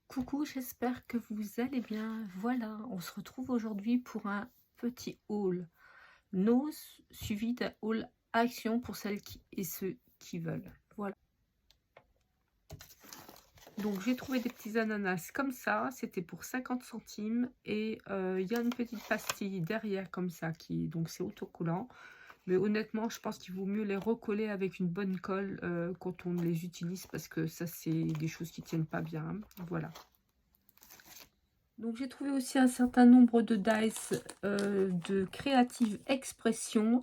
Coucou, j'espère que vous allez bien. Voilà, on se retrouve aujourd'hui pour un petit haul Nose suivi d'un haul Action pour celles et ceux qui veulent. Voilà. Donc j'ai trouvé des petits ananas comme ça, c'était pour 50 centimes et il y a une petite pastille derrière comme ça donc c'est autocollant. Mais honnêtement, je pense qu'il vaut mieux les recoller avec une bonne colle quand on les utilise parce que ça c'est des choses qui tiennent pas bien. Voilà. Donc j'ai trouvé aussi un certain nombre de dice de Creative Expression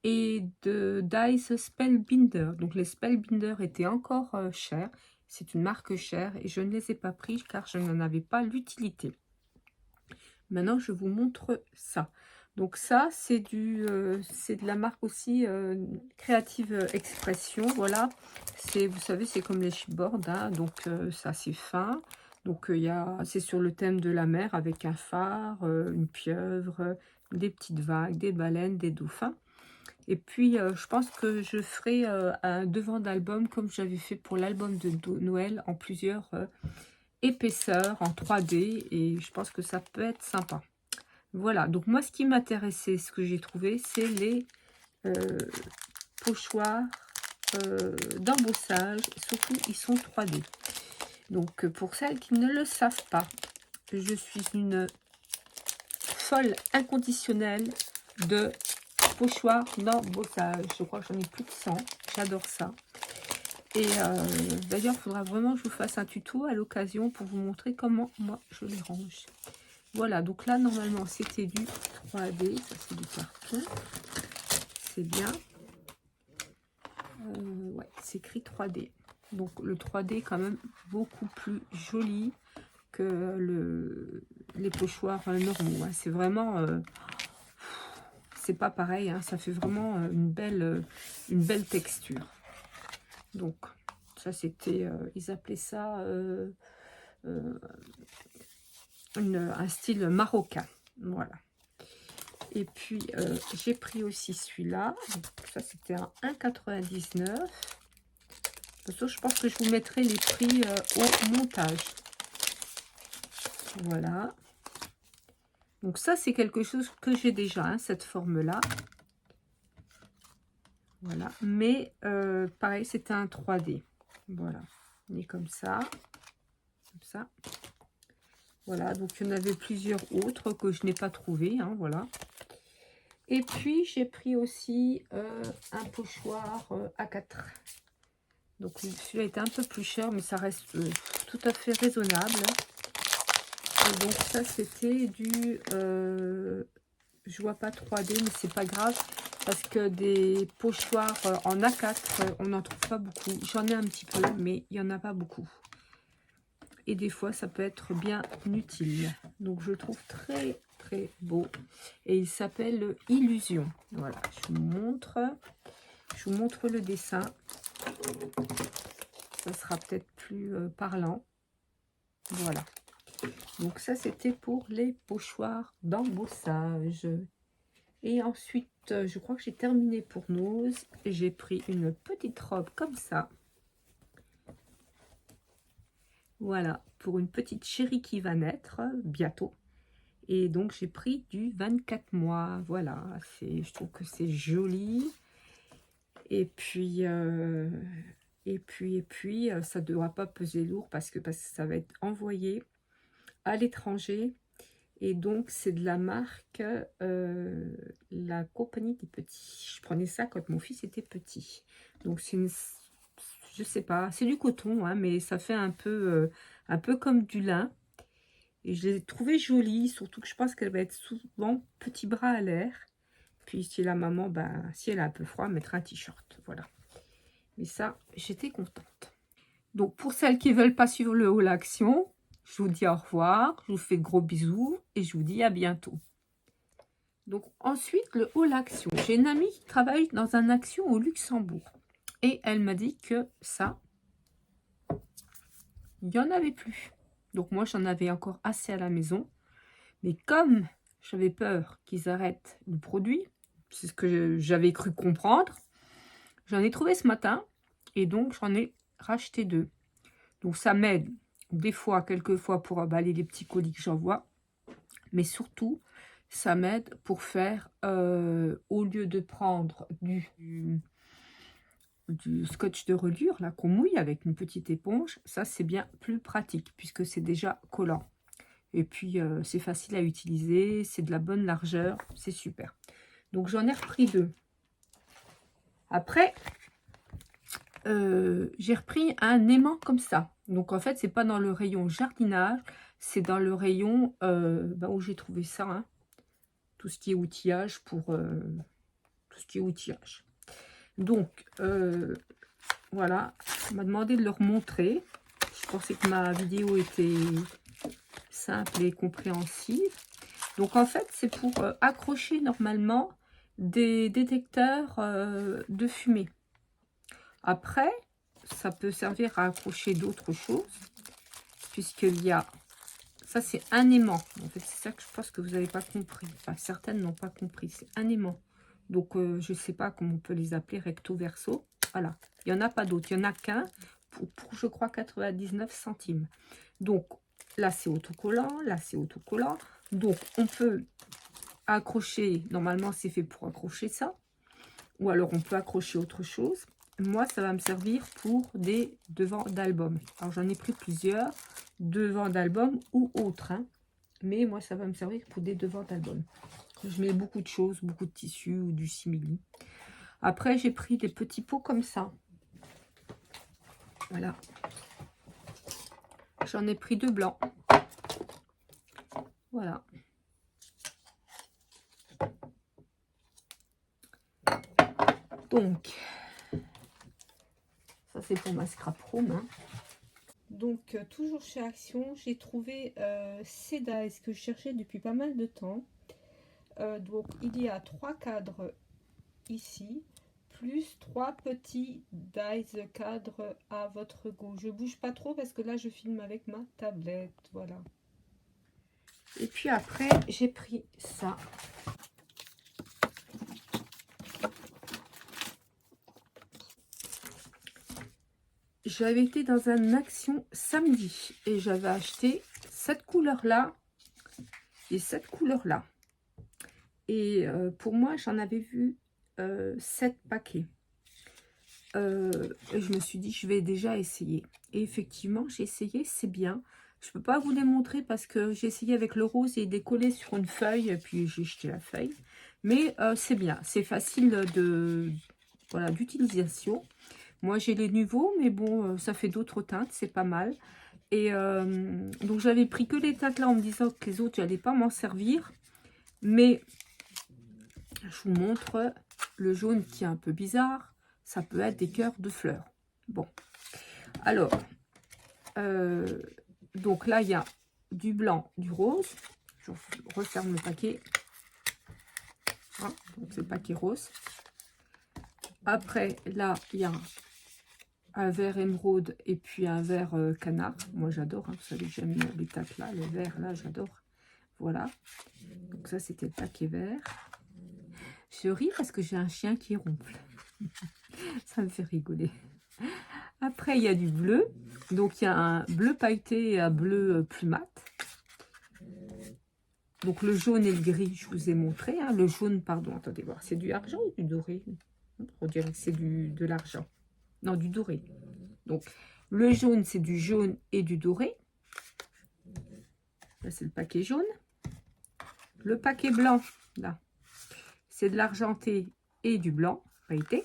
et de dice Spellbinder. Donc les Spellbinder étaient encore chers. C'est une marque chère et je ne les ai pas pris car je n'en avais pas l'utilité. Maintenant je vous montre ça. Donc ça c'est de la marque aussi Creative Expression. Voilà, vous savez c'est comme les chipboards, hein, donc c'est assez fin. Donc c'est sur le thème de la mer avec un phare, une pieuvre, des petites vagues, des baleines, des dauphins. Et puis je pense que je ferai un devant d'album comme j'avais fait pour l'album de Noël en plusieurs épaisseurs en 3D et je pense que ça peut être sympa. Voilà, donc moi ce qui m'intéressait, ce que j'ai trouvé, c'est les pochoirs d'embossage, surtout ils sont 3D. Donc pour celles qui ne le savent pas, je suis une folle inconditionnelle de pochoirs d'embossage. Je crois que j'en ai plus de 100, j'adore ça. Et d'ailleurs, il faudra vraiment que je vous fasse un tuto à l'occasion pour vous montrer comment moi je les range. Voilà, donc là, normalement, c'était du 3D. Ça, c'est du carton. C'est bien. Ouais, c'est écrit 3D. Donc, le 3D est quand même beaucoup plus joli que les pochoirs normaux. Hein. C'est vraiment... c'est pas pareil. Hein. Ça fait vraiment une belle texture. Donc, ça, c'était... ils appelaient ça... un style marocain, voilà. Et puis j'ai pris aussi celui-là, ça c'était un 1,99. De toute façon je pense que je vous mettrai les prix au montage. Voilà, donc ça c'est quelque chose que j'ai déjà, hein, cette forme là, voilà, mais pareil c'était un 3D, voilà, il est comme ça. Voilà, donc il y en avait plusieurs autres que je n'ai pas trouvé, hein, voilà. Et puis j'ai pris aussi un pochoir A4. Donc celui-là était un peu plus cher, mais ça reste tout à fait raisonnable. Et donc ça c'était du... je vois pas 3D, mais c'est pas grave. Parce que des pochoirs en A4, on n'en trouve pas beaucoup. J'en ai un petit peu, mais il n'y en a pas beaucoup. Et des fois, ça peut être bien utile. Donc, je le trouve très, très beau. Et il s'appelle Illusion. Voilà, je vous montre le dessin. Ça sera peut-être plus parlant. Voilà. Donc, ça, c'était pour les pochoirs d'embossage. Et ensuite, je crois que j'ai terminé pour Nose. Et j'ai pris une petite robe comme ça. Voilà, pour une petite chérie qui va naître bientôt. Et donc, j'ai pris du 24 mois. Voilà, je trouve que c'est joli. Et puis, ça ne devra pas peser lourd parce que ça va être envoyé à l'étranger. Et donc, c'est de la marque La Compagnie des Petits. Je prenais ça quand mon fils était petit. Donc, c'est une... Je sais pas, c'est du coton, hein, mais ça fait un peu comme du lin. Et je l'ai trouvée jolie, surtout que je pense qu'elle va être souvent petit bras à l'air. Puis si la maman, ben, si elle a un peu froid, mettra un t-shirt. Voilà. Mais ça, j'étais contente. Donc pour celles qui ne veulent pas suivre le haul action, je vous dis au revoir. Je vous fais de gros bisous et je vous dis à bientôt. Donc ensuite, le haul action. J'ai une amie qui travaille dans un action au Luxembourg. Et elle m'a dit que ça, il n'y en avait plus. Donc moi, j'en avais encore assez à la maison. Mais comme j'avais peur qu'ils arrêtent le produit, c'est ce que j'avais cru comprendre, j'en ai trouvé ce matin. Et donc, j'en ai racheté 2. Donc, ça m'aide des fois, quelquefois, pour emballer les petits colis que j'envoie. Mais surtout, ça m'aide pour faire, au lieu de prendre du scotch de reliure, là, qu'on mouille avec une petite éponge, ça, c'est bien plus pratique, puisque c'est déjà collant. Et puis, c'est facile à utiliser, c'est de la bonne largeur, c'est super. Donc, j'en ai repris 2. Après, j'ai repris un aimant comme ça. Donc, en fait, c'est pas dans le rayon jardinage, c'est dans le rayon où j'ai trouvé ça, hein. Tout ce qui est outillage pour tout ce qui est outillage. Donc, voilà, on m'a demandé de leur montrer. Je pensais que ma vidéo était simple et compréhensible. Donc, en fait, c'est pour accrocher normalement des détecteurs de fumée. Après, ça peut servir à accrocher d'autres choses, puisqu'il y a... Ça, c'est un aimant. En fait, c'est ça que je pense que vous n'avez pas compris. Enfin, certaines n'ont pas compris. C'est un aimant. Donc, je ne sais pas comment on peut les appeler, recto, verso. Voilà. Il n'y en a pas d'autres. Il n'y en a qu'un pour, je crois, 99 centimes. Donc, là, c'est autocollant. Là, c'est autocollant. Donc, on peut accrocher. Normalement, c'est fait pour accrocher ça. Ou alors, on peut accrocher autre chose. Moi, ça va me servir pour des devants d'album. Alors, j'en ai pris plusieurs, devants d'album ou autres. Hein. Mais moi, ça va me servir pour des devants d'album. Je mets beaucoup de choses, beaucoup de tissus ou du simili. Après, j'ai pris des petits pots comme ça. Voilà. J'en ai pris 2 blancs. Voilà. Donc, ça c'est pour ma scrap room. Hein. Donc, toujours chez Action, j'ai trouvé ces dies que je cherchais depuis pas mal de temps. Donc, il y a 3 cadres ici, plus 3 petits dies cadres à votre goût. Je bouge pas trop parce que là, je filme avec ma tablette. Voilà. Et puis après, j'ai pris ça. J'avais été dans un Action samedi et j'avais acheté cette couleur-là et cette couleur-là. Et pour moi, j'en avais vu 7 paquets. Et je me suis dit, je vais déjà essayer. Et effectivement, j'ai essayé, c'est bien. Je ne peux pas vous les montrer parce que j'ai essayé avec le rose et décollé sur une feuille. Et puis, j'ai jeté la feuille. Mais c'est bien. C'est facile voilà, d'utilisation. Moi, j'ai les nouveaux, mais bon, ça fait d'autres teintes. C'est pas mal. Et donc, j'avais pris que les teintes là en me disant que les autres, j'allais pas m'en servir. Mais je vous montre le jaune qui est un peu bizarre. Ça peut être des cœurs de fleurs. Bon. Alors, donc là, il y a du blanc, du rose. Je referme le paquet. Hein, donc, c'est le paquet rose. Après, là, il y a un vert émeraude et puis un vert canard. Moi, j'adore. Hein, vous savez, j'aime les teintes là. Le vert, là, j'adore. Voilà. Donc, ça, c'était le paquet vert. Je ris parce que j'ai un chien qui ronfle. Ça me fait rigoler. Après, il y a du bleu. Donc, il y a un bleu pailleté et un bleu plus mat. Donc, le jaune et le gris, je vous ai montré. Hein. Le jaune, pardon, attendez voir. C'est du argent ou du doré? On dirait que c'est de l'argent. Non, du doré. Donc, le jaune, c'est du jaune et du doré. Là, c'est le paquet jaune. Le paquet blanc, là, c'est de l'argenté et du blanc pailleté.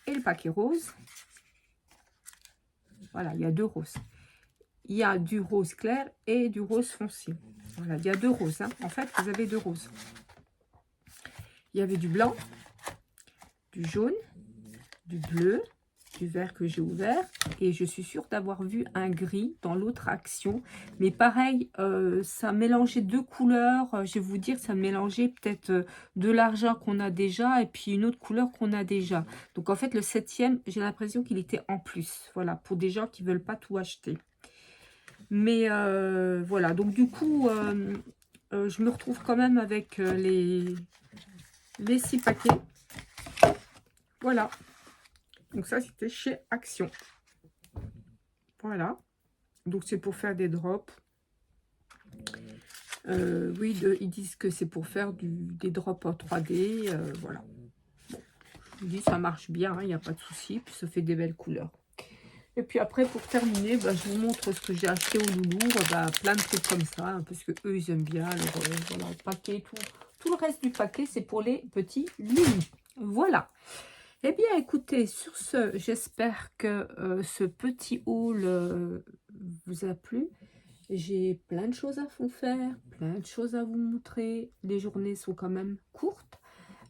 Et le paquet rose. Voilà, il y a 2 roses. Il y a du rose clair et du rose foncé. Voilà, il y a 2 roses. Hein. En fait, vous avez 2 roses. Il y avait du blanc, du jaune, du bleu, du vert que j'ai ouvert. Et je suis sûre d'avoir vu un gris dans l'autre Action. Mais pareil, ça mélangeait 2 couleurs. Je vais vous dire, ça mélangeait peut-être de l'argent qu'on a déjà et puis une autre couleur qu'on a déjà. Donc en fait, le 7e, j'ai l'impression qu'il était en plus. Voilà, pour des gens qui ne veulent pas tout acheter. Mais voilà, donc du coup, je me retrouve quand même avec les 6 paquets. Voilà. Donc ça, c'était chez Action. Voilà. Donc c'est pour faire des drops. Oui, ils disent que c'est pour faire des drops en 3D. Voilà. Je vous dis, ça marche bien, il n'y a pas de souci. Puis ça fait des belles couleurs. Et puis après, pour terminer, bah, je vous montre ce que j'ai acheté au Loulou. Bah, plein de trucs comme ça, hein, parce que eux ils aiment bien. Alors, voilà, le paquet, tout le reste du paquet, c'est pour les petits Loulous. Voilà. Eh bien, écoutez, sur ce, j'espère que ce petit haul vous a plu. J'ai plein de choses à vous faire, plein de choses à vous montrer. Les journées sont quand même courtes.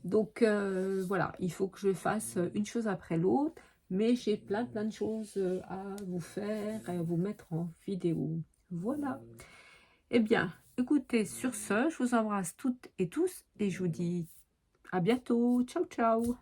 Donc, voilà, il faut que je fasse une chose après l'autre. Mais j'ai plein de choses à vous faire et à vous mettre en vidéo. Voilà. Eh bien, écoutez, sur ce, je vous embrasse toutes et tous. Et je vous dis à bientôt. Ciao, ciao.